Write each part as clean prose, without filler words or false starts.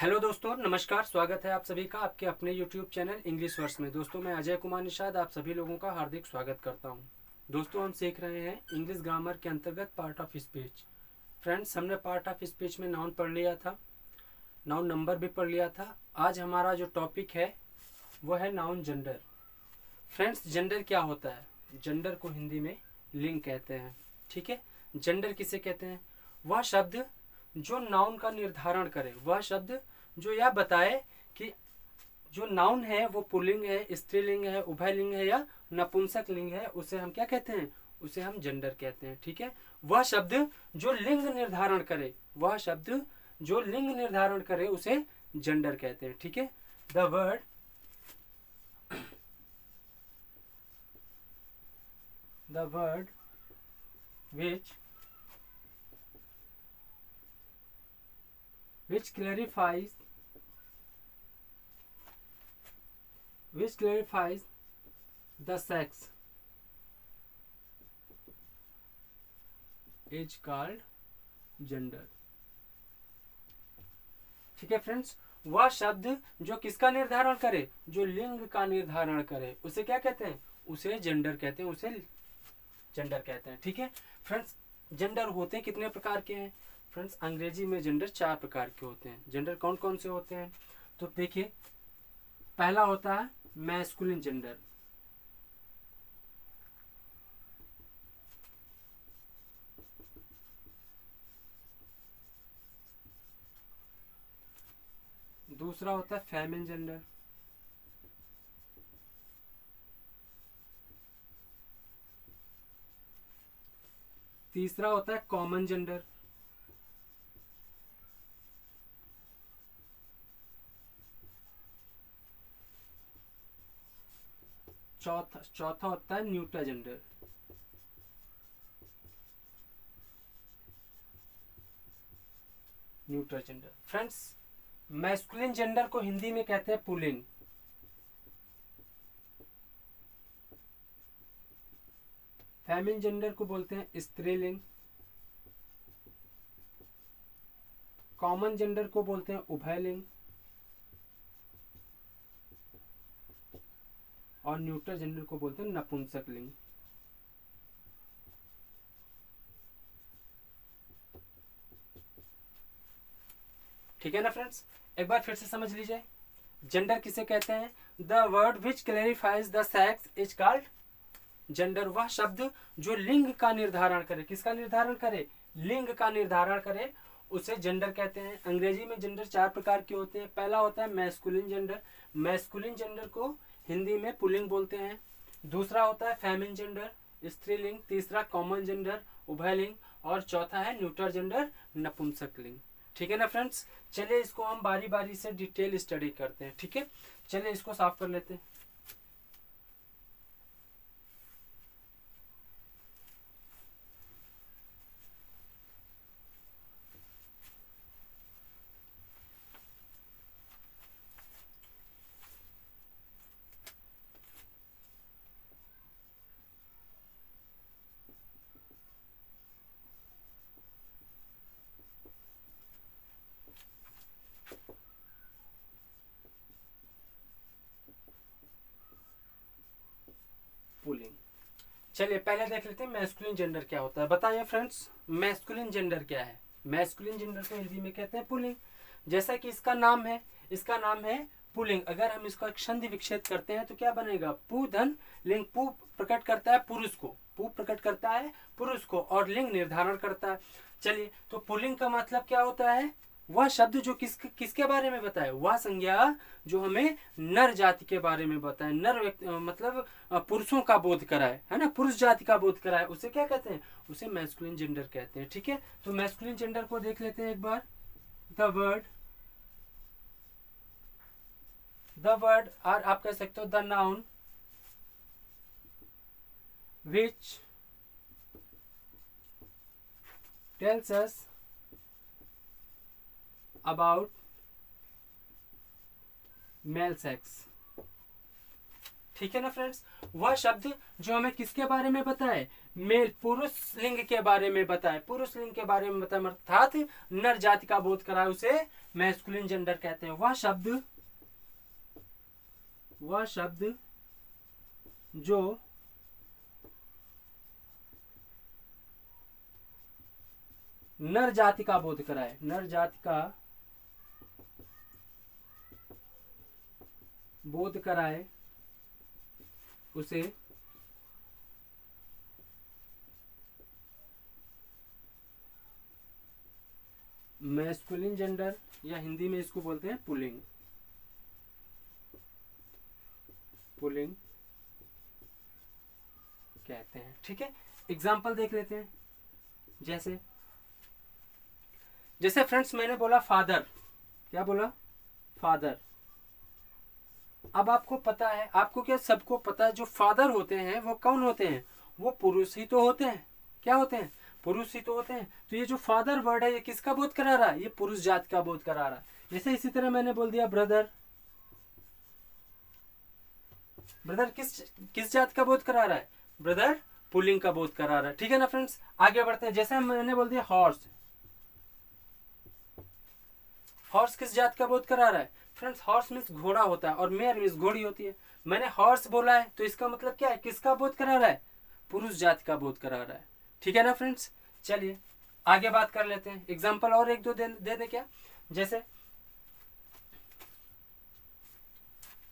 Hello दोस्तों, नमस्कार। स्वागत है आप सभी का आपके अपने यूट्यूब चैनल इंग्लिश वर्ड्स में। दोस्तों, मैं अजय कुमार निषाद आप सभी लोगों का हार्दिक स्वागत करता हूं। दोस्तों, हम सीख रहे हैं इंग्लिश ग्रामर के अंतर्गत पार्ट ऑफ स्पीच। फ्रेंड्स, हमने पार्ट ऑफ स्पीच में नाउन पढ़ लिया था, नाउन नंबर भी पढ़ लिया था। आज हमारा जो टॉपिक है वो है नाउन जेंडर। फ्रेंड्स, जेंडर क्या होता है? जेंडर को हिंदी में लिंग कहते हैं। ठीक है, जेंडर किसे कहते हैं? वह शब्द जो नाउन का निर्धारण करे, वह शब्द जो यह बताए कि जो नाउन है वो पुल्लिंग है, स्त्रीलिंग है, उभयलिंग है या नपुंसक लिंग है, उसे हम क्या कहते हैं? उसे हम जेंडर कहते हैं। ठीक है, वह शब्द जो लिंग निर्धारण करे, वह शब्द जो लिंग निर्धारण करे उसे जेंडर कहते हैं। ठीक है, the word the word which clarifies the sex is called gender। ठीक है फ्रेंड्स, वह शब्द जो किसका निर्धारण करे, जो लिंग का निर्धारण करे, उसे क्या कहते हैं? उसे जेंडर कहते हैं, उसे जेंडर कहते हैं। ठीक है फ्रेंड्स, जेंडर होते हैं कितने प्रकार के हैं? फ्रेंड्स, अंग्रेजी में जेंडर 4 प्रकार के होते हैं। जेंडर कौन कौन से होते हैं? तो देखिए, पहला होता है मैस्कुलिन जेंडर। दूसरा होता है फेमिनिन जेंडर। तीसरा होता है कॉमन जेंडर। चौथा होता है neutral gender. Neutral gender. Friends, masculine gender को हिंदी में कहते हैं पुल्लिंग। फेमिनिन जेंडर को बोलते हैं स्त्रीलिंग। कॉमन जेंडर को बोलते हैं उभयलिंग। और न्यूट्रल जेंडर को बोलते हैं नपुंसक लिंग। ठीक है ना फ्रेंड्स, एक बार फिर से समझ लीजिए, जेंडर किसे कहते हैं? The word which clarifies the sex is called gender. वह शब्द जो लिंग का निर्धारण करे, किसका निर्धारण करे? लिंग का निर्धारण करे, उसे जेंडर कहते हैं। अंग्रेजी में जेंडर 4 प्रकार के होते हैं। पहला होता है मैस्कुलिन जेंडर। मैस्कुलिन जेंडर को हिंदी में पुल्लिंग बोलते हैं। दूसरा होता है फेमिनिन जेंडर, स्त्रीलिंग। तीसरा कॉमन जेंडर, उभयलिंग। और चौथा है न्यूट्रल जेंडर, नपुंसक लिंग। ठीक है ना फ्रेंड्स, चलिए इसको हम बारी बारी से डिटेल स्टडी करते हैं। ठीक है, चलिए इसको साफ कर लेते हैं। पुल्लिंग। चलिए पहले देख लेते हैं मैस्कुलिन जेंडर क्या होता है। बताइए फ्रेंड्स, मैस्कुलिन जेंडर क्या है? मैस्कुलिन जेंडर को हिंदी में कहते हैं पुल्लिंग। जैसा कि इसका नाम है, इसका नाम है पुल्लिंग। अगर हम इसका संधि विच्छेद करते हैं तो क्या बनेगा? पु धन लिंग। पु प्रकट करता है पुरुष को, पु प्रकट करता है पुरुष को, और लिंग निर्धारण करता है। चलिए, तो पुल्लिंग का मतलब क्या होता है? वह शब्द जो किसके बारे में बताए? वह संज्ञा जो हमें नर जाति के बारे में बताए, नर व्यक्ति मतलब पुरुषों का बोध कराए, है ना, पुरुष जाति का बोध कराए, उसे क्या कहते हैं? उसे मैस्कुलिन जेंडर कहते हैं। ठीक है, तो मैस्कुलिन जेंडर को देख लेते हैं एक बार। द वर्ड और आप कह सकते हो the noun which tells us about male sex। ठीक है ना फ्रेंड्स। वह शब्द जो हमें किसके बारे में बताए, मेल पुरुष लिंग के बारे में बताए, पुरुष लिंग के बारे में बताए, अर्थात नर जाति का बोध कराए, उसे मैस्कुलिन जेंडर कहते हैं। वह शब्द जो नर जाति का बोध कराए, नर जाति का बोध कराए, उसे मैस्कुलिन जेंडर, या हिंदी में इसको बोलते हैं पुल्लिंग, पुल्लिंग कहते हैं। ठीक है, एग्जाम्पल देख लेते हैं। जैसे फ्रेंड्स मैंने बोला फादर, क्या बोला, फादर। अब आपको पता है, आपको क्या सबको पता है, जो फादर होते हैं वो कौन होते हैं, वो पुरुष ही तो होते हैं। क्या होते हैं, पुरुष ही तो होते हैं। तो ये जो फादर वर्ड है ये किसका बोध करा रहा है, ये पुरुष जाति का बोध करा रहा है। जैसे इसी तरह मैंने बोल दिया ब्रदर, ब्रदर किस जाति का बोध करा रहा है, ब्रदर पुल्लिंग का बोध करा रहा है। ठीक है ना फ्रेंड्स, आगे बढ़ते हैं। जैसे मैंने बोल दिया हॉर्स, हॉर्स किस जात का बोध करा रहा है फ्रेंड्स, हॉर्स मीन्स घोड़ा होता है और मेयर मीन्स घोड़ी होती है। मैंने हॉर्स बोला है तो इसका मतलब क्या है, किसका बोध करा रहा है, पुरुष जाति का बोध करा रहा है। ठीक है ना फ्रेंड्स, चलिए आगे बात कर लेते हैं। एग्जाम्पल और एक दो दे दे क्या, जैसे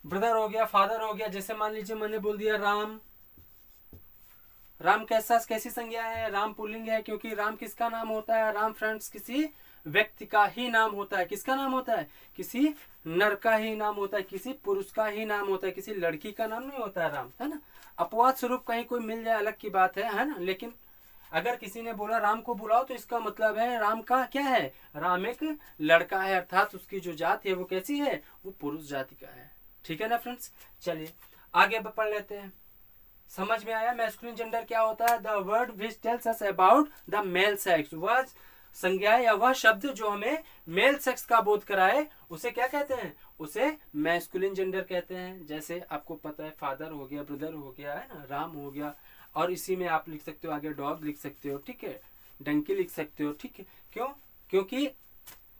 ब्रदर हो गया, फादर हो गया। जैसे मान लीजिए मैंने बोल दिया राम, राम कैसी संज्ञा है, राम पुल्लिंग है, क्योंकि राम किसका नाम होता है, राम फ्रेंड्स किसी व्यक्ति का ही नाम होता है। किसका नाम होता है, किसी नर का ही नाम होता है, किसी पुरुष का ही नाम होता है, किसी लड़की का नाम नहीं होता है राम, है ना। अपवाद स्वरूप कहीं कोई मिल जाए अलग की बात है ना। लेकिन अगर किसी ने बोला राम को बुलाओ तो इसका मतलब है राम का क्या है, राम एक लड़का है, अर्थात उसकी जो जाति है वो कैसी है, वो पुरुष जाति का है। ठीक है ना फ्रेंड्स, चलिए आगे पढ़ लेते हैं। समझ में आया मैस्कुलिन जेंडर क्या होता है, the word which tells us about the male sex. वह संज्ञा या वह शब्द जो हमें मेल सेक्स का बोध कराए उसे क्या कहते हैं, उसे मैस्कुलिन जेंडर कहते हैं। जैसे आपको पता है फादर हो गया, ब्रदर हो गया, है ना, राम हो गया, और इसी में आप लिख सकते हो आगे डॉग लिख सकते हो, ठीक है, डंकी लिख सकते हो। ठीक है, क्यों, क्योंकि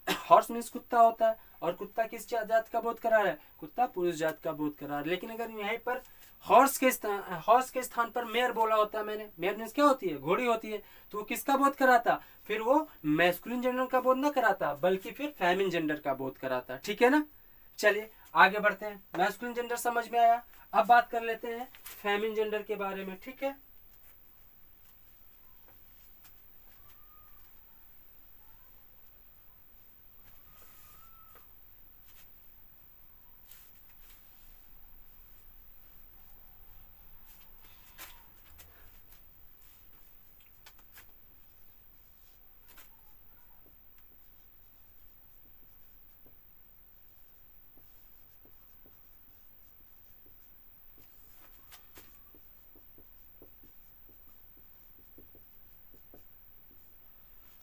हॉर्स मीन्स कुत्ता होता है और कुत्ता किस जात का बोध करा रहा है, कुत्ता पुरुष जात का बोध करा रहा है। लेकिन अगर यहीं पर हॉर्स के स्थान पर मेयर बोला होता है मैंने, मेयर मीन्स क्या होती है, घोड़ी होती है, तो वो किसका बोध कराता, फिर वो मैस्कुलिन जेंडर का बोध ना कराता बल्कि फिर फेमिन जेंडर का बोध कराता। ठीक है ना, चलिए आगे बढ़ते हैं। मैस्कुलिन जेंडर समझ में आया, अब बात कर लेते हैं फेमिन जेंडर के बारे में। ठीक है,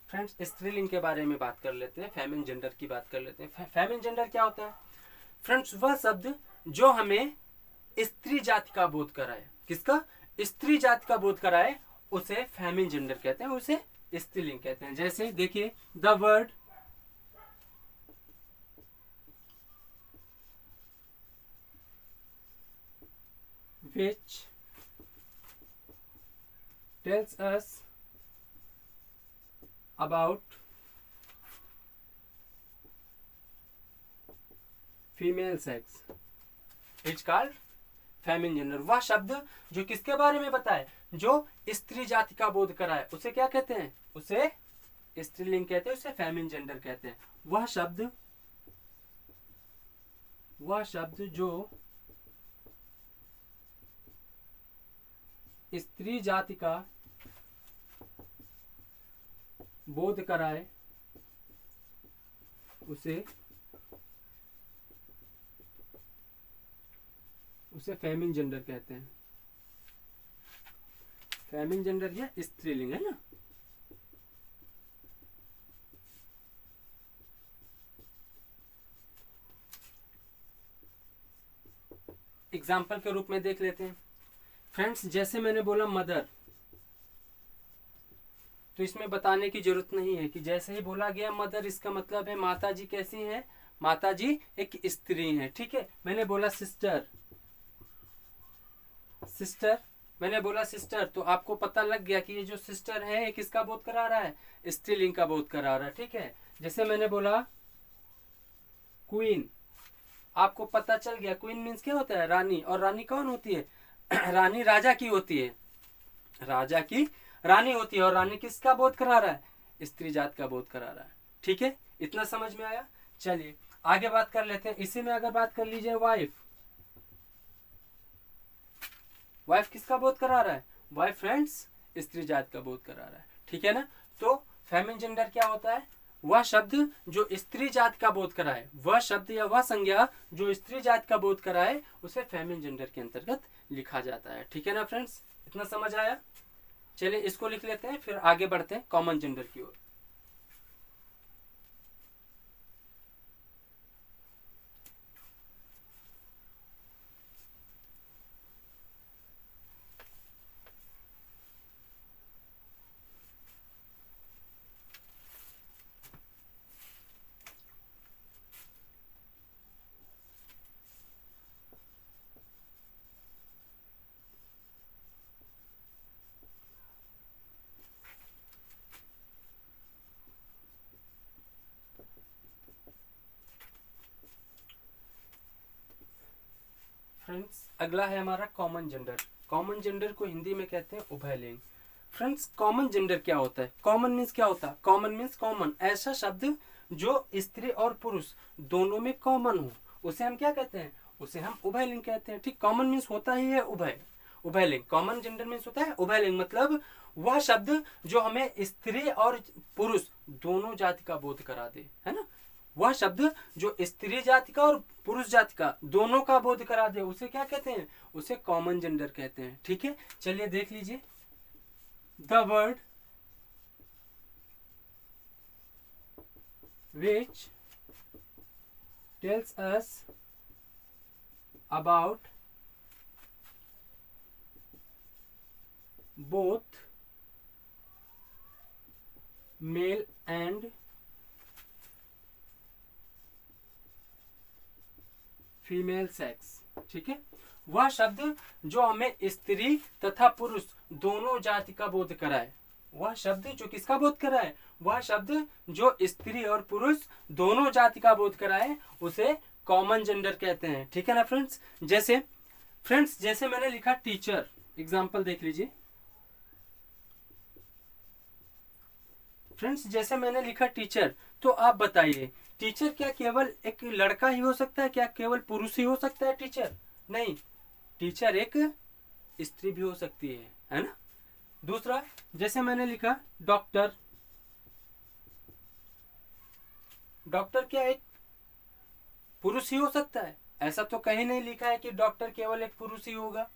फ्रेंड्स स्त्रीलिंग के बारे में बात कर लेते हैं, फेमिन जेंडर की बात कर लेते हैं। फेमिन जेंडर क्या होता है फ्रेंड्स, वह शब्द जो हमें स्त्री जाति का बोध कराए, किसका, स्त्री जाति का बोध कराए, उसे फेमिन जेंडर कहते हैं, उसे स्त्रीलिंग कहते हैं। जैसे देखिए the word which tells us about female sex it's called feminine gender. वह शब्द जो किसके बारे में बताए, जो स्त्री जाति का बोध कराए, उसे क्या कहते हैं, उसे स्त्रीलिंग कहते हैं, उसे फेमिन जेंडर कहते हैं। वह शब्द जो स्त्री जाति का बोध कराए उसे फेमिन जेंडर कहते हैं। फेमिन जेंडर या स्त्रीलिंग है ना। एग्जाम्पल के रूप में देख लेते हैं। फ्रेंड्स जैसे मैंने बोला मदर, तो इसमें बताने की जरूरत नहीं है कि जैसे ही बोला गया मदर, इसका मतलब है माता जी कैसी हैं, माता जी एक स्त्री हैं। ठीक है, मैंने बोला सिस्टर, सिस्टर मैंने बोला सिस्टर, तो आपको पता लग गया कि ये जो सिस्टर है ये किसका बोध करा रहा है, स्त्रीलिंग का बोध करा रहा है। ठीक है, जैसे मैंने बोला क्वीन, आपको पता चल गया क्वीन मीन्स क्या होता है, रानी। और रानी कौन होती है रानी राजा की होती है, राजा की रानी होती है। और रानी किसका बोध करा रहा है, स्त्री जात का बोध करा रहा है। ठीक है, इतना समझ में आया। चलिए आगे बात कर लेते हैं। इसी में अगर बात कर लीजिए वाइफ, वाइफ किसका बोध करा रहा है, वाइफ फ्रेंड्स स्त्री जात का बोध करा रहा है। ठीक है ना, तो फेमिनिन जेंडर क्या होता है, वह शब्द जो स्त्री जात का बोध कराए, वह शब्द या वह संज्ञा जो स्त्री जात का बोध कराए, उसे फेमिनिन जेंडर के अंतर्गत लिखा जाता है। ठीक है ना फ्रेंड्स, इतना समझ आया। चलिए इसको लिख लेते हैं, फिर आगे बढ़ते हैं कॉमन जेंडर की ओर। फ्रेंड्स अगला है हमारा कॉमन जेंडर। कॉमन जेंडर को हिंदी में कहते हैं उभयलिंग। फ्रेंड्स कॉमन जेंडर क्या होता है, कॉमन मीन्स क्या होता है, कॉमन मीन्स कॉमन, ऐसा शब्द जो स्त्री और पुरुष दोनों में कॉमन हो, उसे हम क्या कहते हैं, उसे हम उभयलिंग कहते हैं। ठीक, कॉमन मीन्स होता ही है उभय, उभयलिंग। कॉमन जेंडर मीन्स होता है उभयलिंग, मतलब वह शब्द जो हमें स्त्री और पुरुष दोनों जाति का बोध करा दे, है ना, वह शब्द जो स्त्री जाति का और पुरुष जाति का दोनों का बोध करा दे, उसे क्या कहते हैं, उसे कॉमन जेंडर कहते हैं। ठीक है, चलिए देख लीजिए। The word which tells us about both male and female sex. ठीक है, वह शब्द जो हमें स्त्री तथा पुरुष दोनों जाति का बोध कराए, वह शब्द जो किसका बोध कराए, वह शब्द जो स्त्री और पुरुष दोनों जाति का बोध कराए, उसे कॉमन जेंडर कहते हैं। ठीक है ना फ्रेंड्स, जैसे मैंने लिखा टीचर, एग्जाम्पल देख लीजिए। फ्रेंड्स जैसे मैंने लिखा टीचर, तो आप बताइए टीचर क्या केवल एक लड़का ही हो सकता है, क्या केवल पुरुष ही हो सकता है टीचर, नहीं, टीचर एक स्त्री भी हो सकती है ना। दूसरा जैसे मैंने लिखा डॉक्टर, डॉक्टर क्या एक पुरुष ही हो सकता है, ऐसा तो कहीं नहीं लिखा है कि डॉक्टर केवल एक पुरुष ही होगा,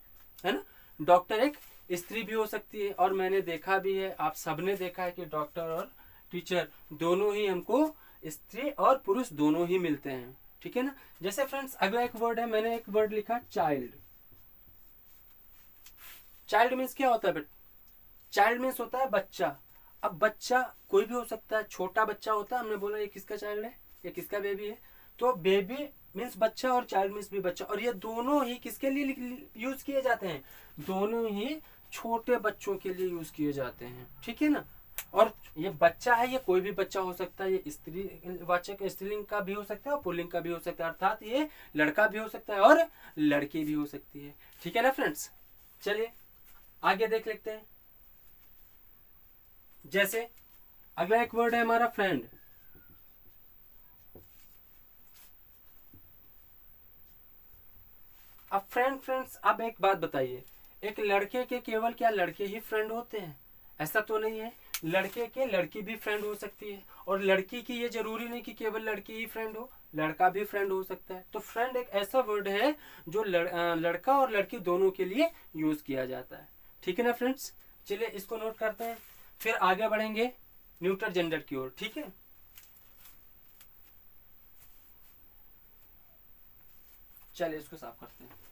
है ना, डॉक्टर एक स्त्री भी हो सकती है। और मैंने देखा भी है, आप सबने देखा है कि डॉक्टर और टीचर दोनों ही हमको स्त्री और पुरुष दोनों ही मिलते हैं। ठीक है ना, जैसे फ्रेंड्स अगला एक वर्ड है, मैंने एक वर्ड लिखा चाइल्ड। चाइल्ड मीन्स क्या होता है बेटा, चाइल्ड मीन्स होता है बच्चा। अब बच्चा कोई भी हो सकता है, छोटा बच्चा होता है, हमने बोला ये किसका चाइल्ड है, ये किसका बेबी है, तो बेबी मीन्स बच्चा और चाइल्ड मीन्स भी बच्चा। और ये दोनों ही किसके लिए यूज किए जाते हैं, दोनों ही छोटे बच्चों के लिए यूज किए जाते हैं। ठीक है ना, और ये बच्चा है, ये कोई भी बच्चा हो सकता है, ये स्त्री वाचक स्त्रीलिंग का भी हो सकता है और पुल्लिंग का भी हो सकता है, अर्थात ये लड़का भी हो सकता है और लड़की भी हो सकती है। ठीक है ना फ्रेंड्स, चलिए आगे देख लेते हैं। जैसे अगला एक वर्ड है हमारा फ्रेंड। अब फ्रेंड्स अब एक बात बताइए, एक लड़के के केवल क्या लड़के ही फ्रेंड होते हैं, ऐसा तो नहीं है, लड़के के लड़की भी फ्रेंड हो सकती है, और लड़की की ये जरूरी नहीं कि केवल लड़की ही फ्रेंड हो, लड़का भी फ्रेंड हो सकता है। तो फ्रेंड एक ऐसा वर्ड है जो लड़का और लड़की दोनों के लिए यूज किया जाता है। ठीक है ना फ्रेंड्स, चलिए इसको नोट करते हैं, फिर आगे बढ़ेंगे न्यूट्रल जेंडर की ओर। ठीक है, चलिए इसको साफ करते हैं।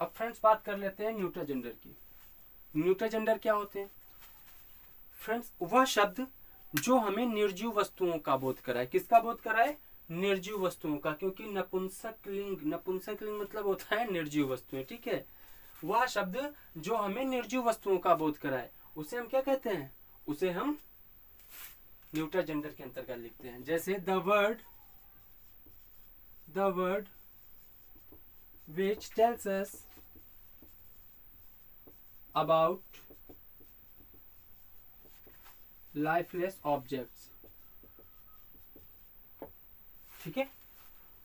अब फ्रेंड्स बात कर लेते हैं न्यूट्रल जेंडर की। न्यूट्रल जेंडर क्या होते हैं फ्रेंड्स? वह शब्द जो हमें निर्जीव वस्तुओं का बोध कराए। किसका बोध कराए? निर्जीव वस्तुओं का, क्योंकि नपुंसकलिंग मतलब होता है निर्जीव वस्तुएं, ठीक है। वह शब्द जो हमें निर्जीव वस्तुओं का बोध कराए उसे हम क्या कहते हैं? उसे हम न्यूट्रल जेंडर के अंतर्गत लिखते हैं। जैसे the word which tells us about lifeless objects, ठीक है।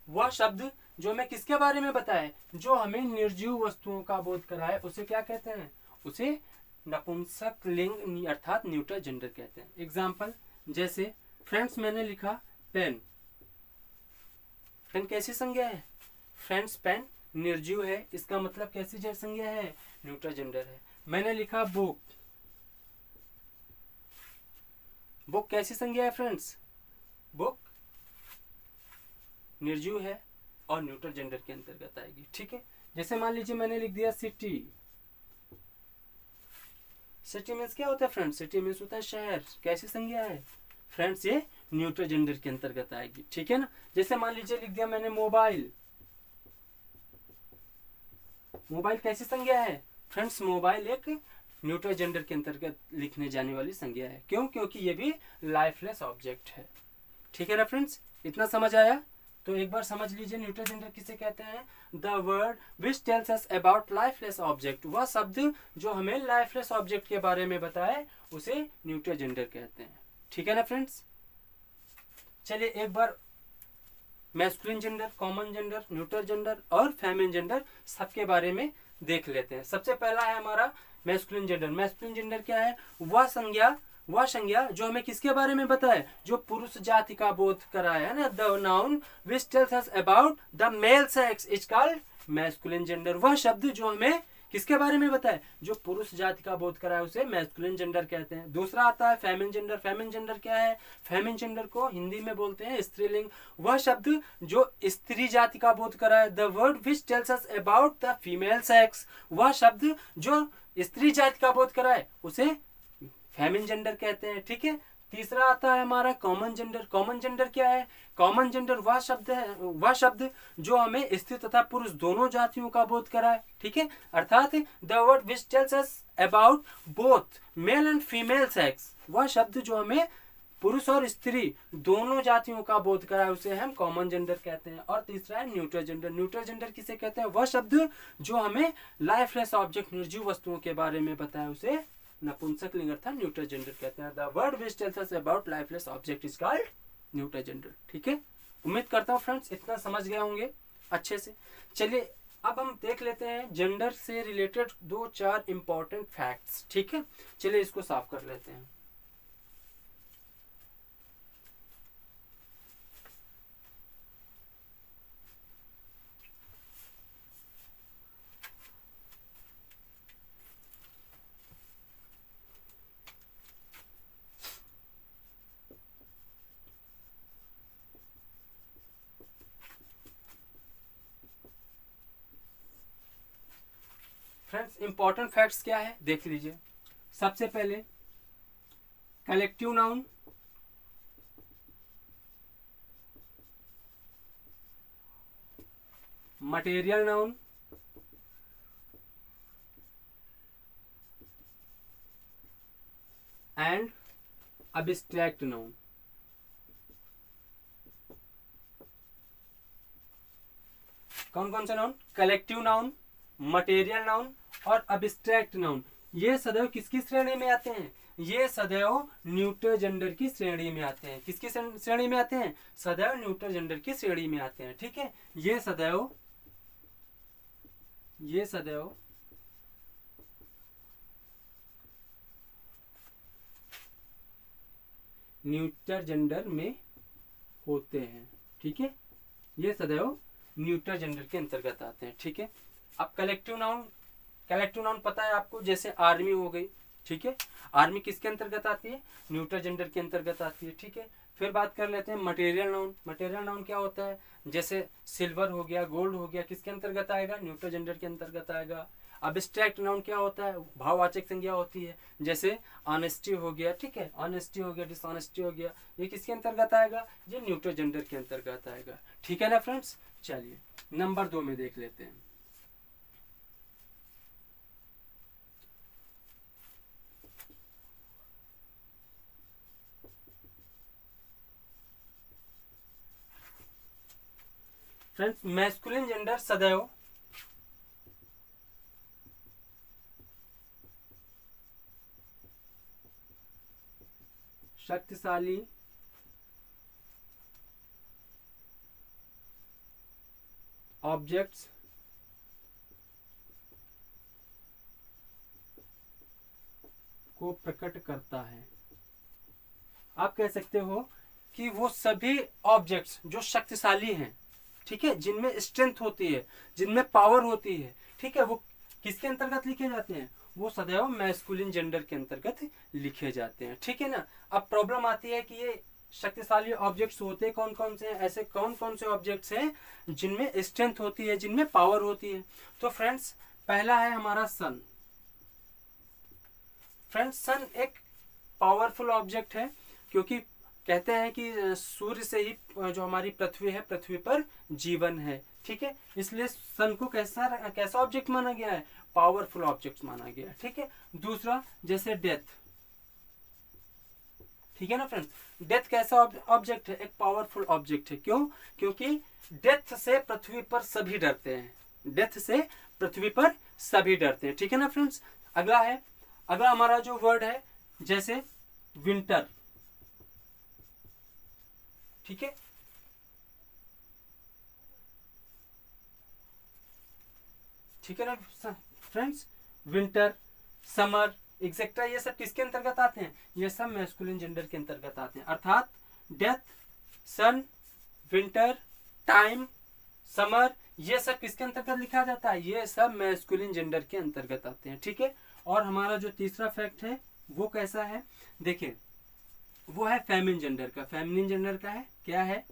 वह शब्द जो हमें किसके बारे में बताए? जो हमें निर्जीव वस्तुओं का बोध कराए उसे क्या कहते हैं? उसे नपुंसक लिंग अर्थात न्यूट्रल जेंडर कहते हैं। एग्जाम्पल जैसे फ्रेंड्स मैंने लिखा पेन। पेन कैसी संज्ञा है फ्रेंड्स? पेन निर्जीव है, इसका मतलब कैसी संज्ञा है? न्यूट्रल जेंडर है। मैंने लिखा बुक। बुक कैसी संज्ञा है फ्रेंड्स? बुक निर्जीव है और न्यूट्रल जेंडर के अंतर्गत आएगी, ठीक है। जैसे मान लीजिए मैंने लिख दिया सिटी। सिटी मीन्स क्या होता है फ्रेंड्स? सिटी मीन्स होता है शहर। कैसी संज्ञा है फ्रेंड्स? ये न्यूट्रल जेंडर के अंतर्गत आएगी, ठीक है ना। जैसे मान लीजिए लिख दिया मैंने मोबाइल। मोबाइल कैसी संज्ञा है फ्रेंड्स? मोबाइल एक न्यूट्रल जेंडर के अंतर्गत लिखने जाने वाली संज्ञा है। क्यों? क्योंकि ये भी लाइफलेस ऑब्जेक्ट है, ठीक है ना फ्रेंड्स। इतना समझ आया? तो एक बार समझ लीजिए न्यूट्रल जेंडर किसे कहते हैं? The word which tells us about lifeless object. वह शब्द जो हमें लाइफलेस ऑब्जेक्ट के बारे में बताए उसे न्यूट्रल जेंडर कहते हैं, ठीक है ना फ्रेंड्स। चलिए एक बार masculine gender, common gender, neutral gender और फेमिनिन जेंडर सबके बारे में देख लेते हैं। सबसे पहला है हमारा मैस्कुलिन जेंडर। मैस्कुलिन जेंडर क्या है? वह संज्ञा जो हमें किसके बारे में बताए? जो पुरुष जाति का बोध कराया है ना। The noun which tells us about the male sex is called masculine gender. वह शब्द जो हमें किसके बारे में बताए? जो पुरुष जाति का बोध कराया उसे मैस्कुलिन जेंडर कहते हैं। दूसरा आता है फेमिनिन जेंडर। फेमिनिन जेंडर क्या है? फेमिनिन जेंडर को हिंदी में बोलते हैं स्त्रीलिंग। वह शब्द जो स्त्री जाति का बोध कराए। The word which tells us about the female sex. वह शब्द जो स्त्री जाति का बोध कराए उसे फेमिनिन जेंडर कहते हैं, ठीक है। तीसरा आता है हमारा कॉमन जेंडर। कॉमन जेंडर क्या है? कॉमन जेंडर वह शब्द जो हमें स्त्री तथा पुरुष दोनों जातियों का बोध कराए, ठीक है। अर्थात the word which tells us about both male and female sex. वह शब्द जो हमें पुरुष और स्त्री दोनों जातियों का बोध कराए उसे हम कॉमन जेंडर कहते हैं। और तीसरा है न्यूट्रल जेंडर। न्यूट्रल जेंडर किसे कहते हैं? वह शब्द जो हमें लाइफलेस ऑब्जेक्ट निर्जीव वस्तुओं के बारे में बताए उसे नपुंसक लिंग अर्थात न्यूट्रल जेंडर कहते हैं। The word which tells us about lifeless object is called neutral gender, ठीक है। उम्मीद करता हूँ फ्रेंड्स इतना समझ गए होंगे अच्छे से। चलिए अब हम देख लेते हैं जेंडर से रिलेटेड 2-4 इंपॉर्टेंट फैक्ट्स, ठीक है। चलिए इसको साफ कर लेते हैं। फ्रेंड्स इंपॉर्टेंट फैक्ट्स क्या है देख लीजिए। सबसे पहले collective noun, material noun, and abstract noun. कौन कौन से noun? Collective noun, material noun और अब्स्ट्रैक्ट नाउन। ये सदैव किसकी श्रेणी में आते हैं? ये सदैव न्यूट्रल जेंडर की श्रेणी में आते हैं। किसकी श्रेणी में आते हैं? सदैव न्यूट्रल जेंडर की श्रेणी में आते हैं, ठीक है। ये सदैव न्यूट्रल जेंडर में होते हैं, ठीक है। ये सदैव न्यूट्रल जेंडर के अंतर्गत आते हैं, ठीक है। अब कलेक्टिव नाउन पता है आपको, जैसे आर्मी हो गई, ठीक है। आर्मी किसके अंतर्गत आती है? न्यूट्रल जेंडर के अंतर्गत आती है, ठीक है। फिर बात कर लेते हैं मटेरियल नाउन। मटेरियल नाउन क्या होता है? जैसे सिल्वर हो गया, गोल्ड हो गया, किसके अंतर्गत आएगा? न्यूट्रल जेंडर के अंतर्गत आएगा। अब्स्ट्रैक्ट नाउन क्या होता है? भाववाचक संज्ञा होती है, जैसे ऑनेस्टी हो गया, ठीक है, ऑनेस्टी हो गया, डिसऑनेस्टी हो गया, ये किसके अंतर्गत आएगा? ये न्यूट्रल जेंडर के अंतर्गत आएगा, ठीक है ना फ्रेंड्स। चलिए नंबर 2 में देख लेते हैं। फ्रेंड्स मैस्कुलिन जेंडर सदैव शक्तिशाली, ऑब्जेक्ट्स को प्रकट करता है। आप कह सकते हो कि वो सभी ऑब्जेक्ट्स जो शक्तिशाली हैं, ठीक है, जिनमें स्ट्रेंथ होती है, जिनमें पावर होती है, ठीक है, वो किसके अंतर्गत लिखे जाते हैं? वो सदैव मैस्कुलिन जेंडर के अंतर्गत लिखे जाते हैं, ठीक है ना। अब प्रॉब्लम आती है कि ये शक्तिशाली ऑब्जेक्ट्स होते कौन कौन से हैं? ऐसे कौन कौन से ऑब्जेक्ट्स हैं जिनमें स्ट्रेंथ होती है, जिनमें पावर होती है? तो फ्रेंड्स पहला है हमारा सन। फ्रेंड्स सन एक पावरफुल ऑब्जेक्ट है, क्योंकि कहते हैं कि सूर्य से ही जो हमारी पृथ्वी है, पृथ्वी पर जीवन है, ठीक है। इसलिए सन को कैसा कैसा ऑब्जेक्ट माना गया है? पावरफुल ऑब्जेक्ट माना गया है, ठीक है। दूसरा जैसे डेथ, ठीक है ना फ्रेंड्स। डेथ कैसा ऑब्जेक्ट है? एक पावरफुल ऑब्जेक्ट है। क्यों? क्योंकि डेथ से पृथ्वी पर सभी डरते हैं, डेथ से पृथ्वी पर सभी डरते हैं, ठीक है ना फ्रेंड्स। अगला हमारा जो वर्ड है जैसे विंटर, ठीक है, ठीक है ना फ्रेंड्स। विंटर, समर, एक्सेट्रा, ये सब किसके अंतर्गत आते हैं? ये सब मैस्कुलिन जेंडर के अंतर्गत आते हैं। अर्थात डेथ, सन, विंटर, टाइम, समर, ये सब किसके अंतर्गत लिखा जाता है? ये सब मैस्कुलिन जेंडर के अंतर्गत आते हैं, ठीक है। और हमारा जो तीसरा फैक्ट है वो कैसा है? देखिए वो है फेमिनिन जेंडर का। फेमिनिन जेंडर का है, क्या है?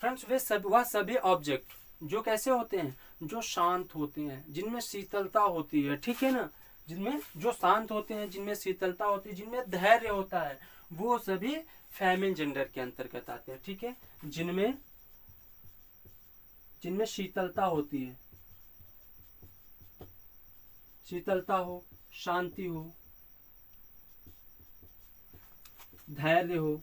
फ्रेंड्स वह सभी ऑब्जेक्ट जो कैसे होते हैं? जो शांत होते हैं, जिनमें शीतलता होती है, ठीक है ना, जिनमें जो शांत होते हैं, जिनमें शीतलता होती है, जिनमें धैर्य होता है, वो सभी फेमिनिन जेंडर के अंतर्गत आते हैं, ठीक है। जिनमें शीतलता होती है, शीतलता हो, शांति हो, धैर्य हो,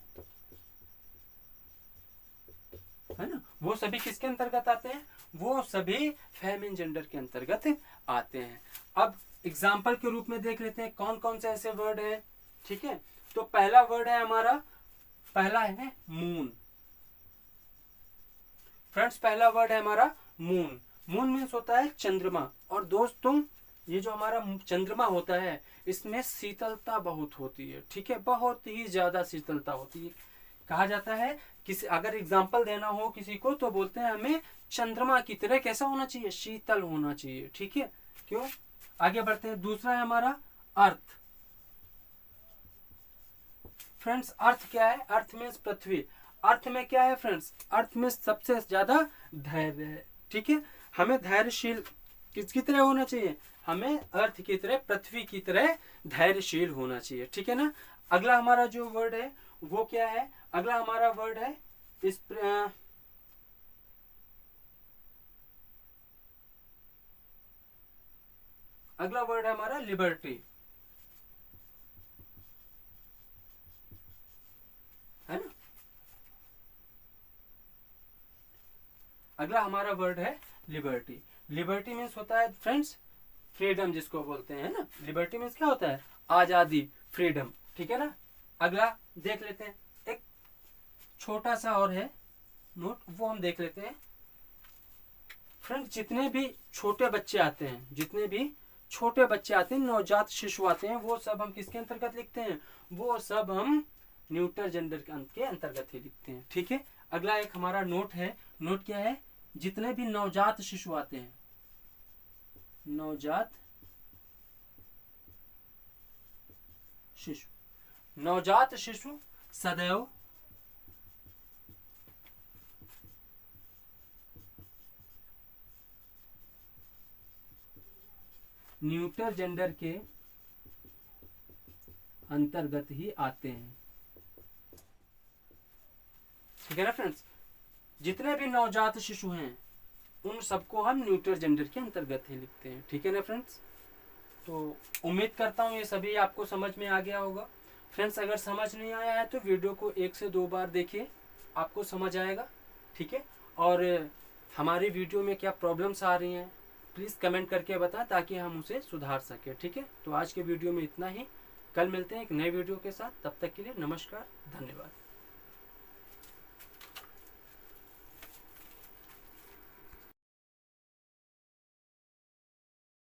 है ना, वो सभी किसके अंतर्गत आते हैं? वो सभी फेमिनिन जेंडर के अंतर्गत आते हैं। अब एग्जाम्पल के रूप में देख लेते हैं कौन कौन से ऐसे वर्ड हैं, ठीक है। तो पहला वर्ड है हमारा, पहला है मून। फ्रेंड्स पहला वर्ड है हमारा मून। मून मीन्स होता है चंद्रमा। और दोस्तों ये जो हमारा चंद्रमा होता है इसमें शीतलता बहुत होती है, ठीक है, बहुत ही ज्यादा शीतलता होती है। कहा जाता है किसी अगर एग्जाम्पल देना हो किसी को तो बोलते हैं हमें चंद्रमा की तरह कैसा होना चाहिए? शीतल होना चाहिए, ठीक है। क्यों? आगे बढ़ते हैं। दूसरा है हमारा अर्थ। फ्रेंड्स अर्थ क्या है? अर्थ मीन्स पृथ्वी। अर्थ में क्या है फ्रेंड्स? अर्थ में सबसे ज्यादा धैर्य है, ठीक है। हमें धैर्यशील किसकी तरह होना चाहिए? हमें अर्थ की तरह, पृथ्वी की तरह धैर्यशील होना चाहिए, ठीक है ना। अगला हमारा जो वर्ड है वो क्या है? अगला हमारा वर्ड है अगला वर्ड है हमारा लिबर्टी, है ना। अगला हमारा वर्ड है लिबर्टी। लिबर्टी मीन्स होता है फ्रेंड्स फ्रीडम, जिसको बोलते हैं ना। लिबर्टी मीन्स क्या होता है? आजादी, फ्रीडम, ठीक है ना। अगला देख लेते हैं, एक छोटा सा और है नोट, वो हम देख लेते हैं। फ्रेंड्स जितने भी छोटे बच्चे आते हैं, जितने भी छोटे बच्चे आते हैं, नवजात शिशु आते हैं, वो सब हम किसके अंतर्गत लिखते हैं? वो सब हम न्यूटर जेंडर के अंतर्गत ही लिखते हैं। ठीक है, अगला एक हमारा नोट है। नोट क्या है? जितने भी नवजात शिशु आते हैं, नवजात शिशु सदैव न्यूटर जेंडर के अंतर्गत ही आते हैं। ठीक है ना फ्रेंड्स, जितने भी नवजात शिशु हैं उन सबको हम न्यूटर जेंडर के अंतर्गत ही लिखते हैं। ठीक है ना फ्रेंड्स, तो उम्मीद करता हूँ ये सभी आपको समझ में आ गया होगा। फ्रेंड्स, अगर समझ नहीं आया है तो वीडियो को 1 से 2 बार देखिए, आपको समझ आएगा। ठीक है, और हमारी वीडियो में क्या प्रॉब्लम्स आ रही हैं प्लीज़ कमेंट करके बताएं ताकि हम उसे सुधार सकें। ठीक है, तो आज के वीडियो में इतना ही। कल मिलते हैं एक नए वीडियो के साथ, तब तक के लिए नमस्कार, धन्यवाद।